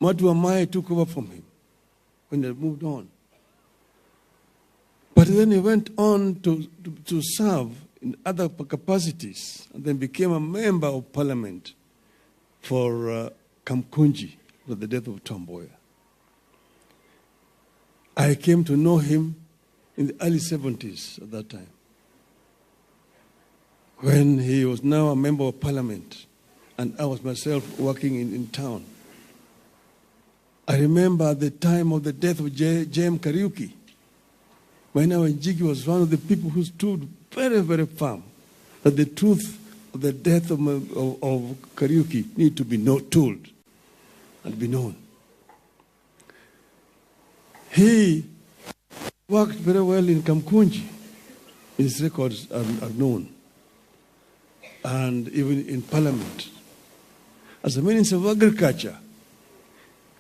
Matuamai took over from him when they moved on. But then he went on to serve in other capacities and then became a member of parliament for Kamkunji, for the death of Tomboya. I came to know him in the early 70s at that time, when he was now a member of parliament and I was myself working in town. I remember the time of the death of J.M. Kariuki, when our Njigi was one of the people who stood very, very firm that the truth of the death of Kariuki need to be told and be known. He worked very well in Kamkunji. His records are known. And even in parliament. As a Minister of Agriculture,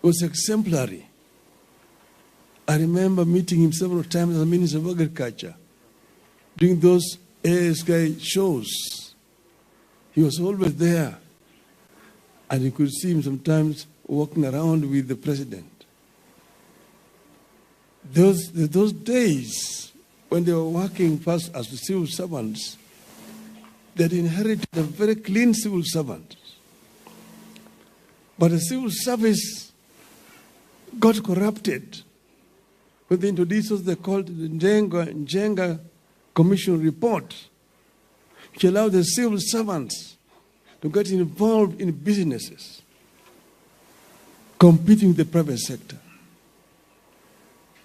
he was exemplary. I remember meeting him several times as a Minister of Agriculture. During those ASK shows, he was always there. And you could see him sometimes walking around with the president. Those days, when they were working first as civil servants, they had inherited a very clean civil servant. But the civil service got corrupted when they introduced what they called the Njenga Commission report, which allowed the civil servants to get involved in businesses, competing with the private sector.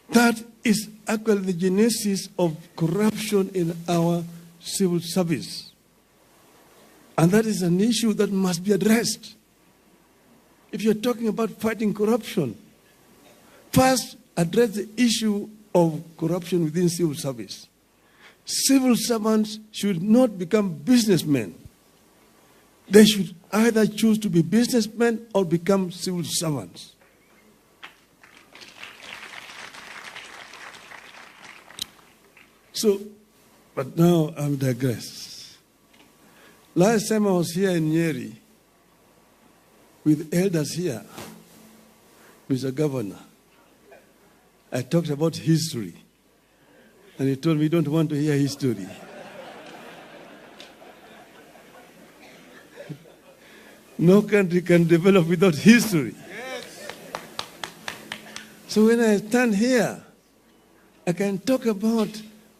That is actually the genesis of corruption in our civil service. And that is an issue that must be addressed. If you're talking about fighting corruption, first address the issue of corruption within civil service. Civil servants should not become businessmen. They should either choose to be businessmen or become civil servants. So, but now I'm digress. Last time I was here in Nyeri with elders here, Mr. Governor, I talked about history. And he told me, you don't want to hear history. No country can develop without history. Yes. So when I stand here, I can talk about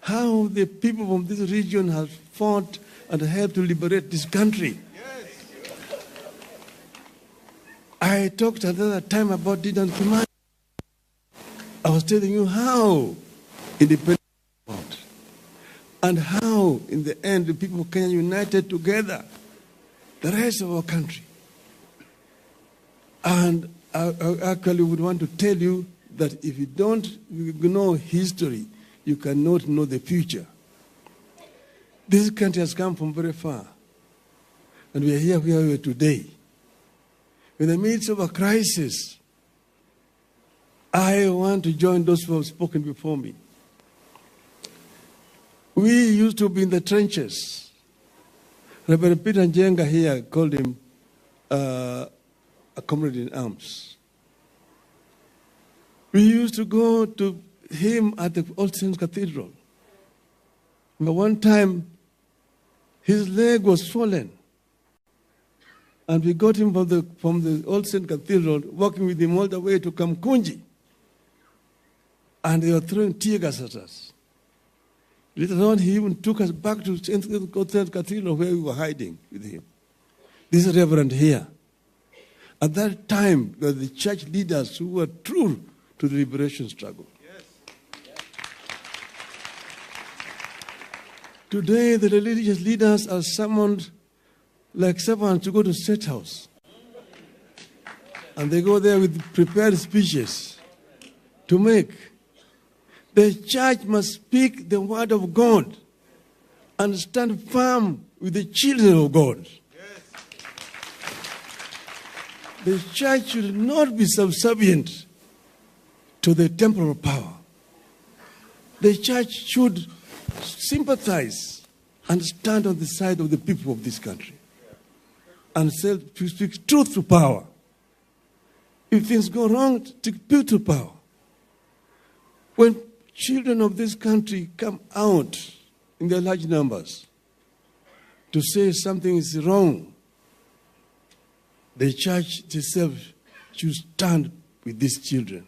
how the people from this region have fought and helped to liberate this country. Yes. I talked another time about Didan Kimani. I was telling you how independence was fought and how, in the end, the people of Kenya united together the rest of our country. And I actually would want to tell you that if you don't know history, you cannot know the future. This country has come from very far. And we are here where we are today. In the midst of a crisis, I want to join those who have spoken before me. We used to be in the trenches. Reverend Peter Njenga here called him a comrade in arms. We used to go to him at the All Saints Cathedral. But one time, his leg was swollen. And we got him from the All Saints Cathedral, walking with him all the way to Kamkunji. And they were throwing tear gas at us. Later on, he even took us back to St. Cathedral where we were hiding with him. This is Reverend here. At that time, there were the church leaders who were true to the liberation struggle. Yes. Yes. Today, the religious leaders are summoned like servants to go to State House. And they go there with prepared speeches to make. The church must speak the word of God and stand firm with the children of God. Yes. The church should not be subservient to the temporal power. The church should sympathize and stand on the side of the people of this country and speak truth to power. If things go wrong, take people to power. When children of this country come out in their large numbers to say something is wrong, the church itself should stand with these children.